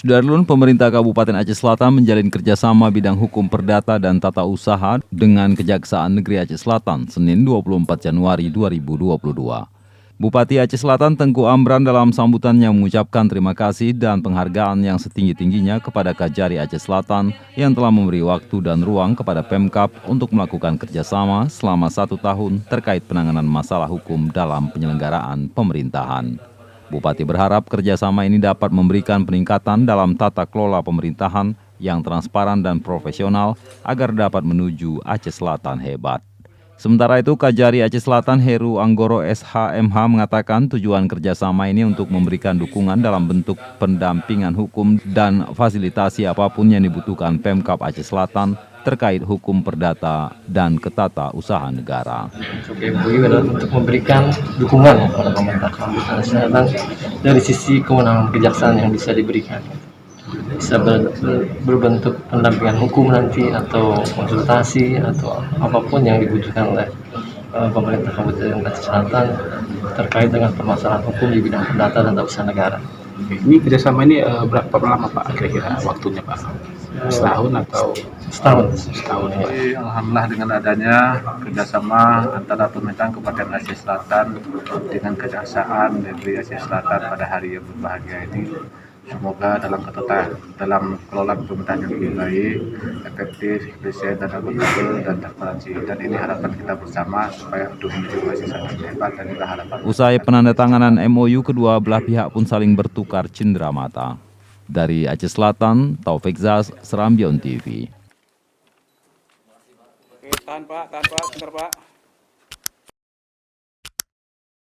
Sudarlun, pemerintah Kabupaten Aceh Selatan menjalin kerjasama bidang hukum perdata dan tata usaha dengan Kejaksaan Negeri Aceh Selatan, Senin 24 Januari 2022. Bupati Aceh Selatan Tengku Amran dalam sambutannya mengucapkan terima kasih dan penghargaan yang setinggi-tingginya kepada Kajari Aceh Selatan yang telah memberi waktu dan ruang kepada Pemkab untuk melakukan kerjasama selama 1 tahun terkait penanganan masalah hukum dalam penyelenggaraan pemerintahan. Bupati berharap kerjasama ini dapat memberikan peningkatan dalam tata kelola pemerintahan yang transparan dan profesional agar dapat menuju Aceh Selatan hebat. Sementara itu, Kajari Aceh Selatan Heru Anggoro SHMH mengatakan tujuan kerjasama ini untuk memberikan dukungan dalam bentuk pendampingan hukum dan fasilitasi apapun yang dibutuhkan Pemkab Aceh Selatan terkait hukum perdata dan ketata usaha negara. MUI adalah untuk memberikan dukungan kepada pemerintah Kabupaten Aceh Selatan dari sisi kewenangan kejaksaan yang bisa diberikan. Bisa berbentuk pendampingan hukum nanti atau konsultasi atau apapun yang dibutuhkan oleh pemerintah Kabupaten Aceh Selatan terkait dengan permasalahan hukum di bidang perdata dan tata usaha negara. Ini kerjasama ini berapa lama Pak kira-kira waktunya Pak? Setahun atau setahun ya. Jadi, alhamdulillah dengan adanya kerjasama antara pemerintahan Kabupaten Aceh Selatan dengan Kejaksaan Negeri Aceh Selatan pada hari yang berbahagia ini, semoga dalam kelolaan pemerintahan yang lebih baik, efektif, efisien dan akuntabel dan transparansi. Dan ini harapan kita bersama supaya untuk menuju Aceh Selatan hebat dan inilah harapan. Usai penandatanganan MOU, kedua belah pihak pun saling bertukar cenderamata. Dari Aceh Selatan, Taufik Zaz, Serambion TV. Oke, tahan Pak, sebentar Pak.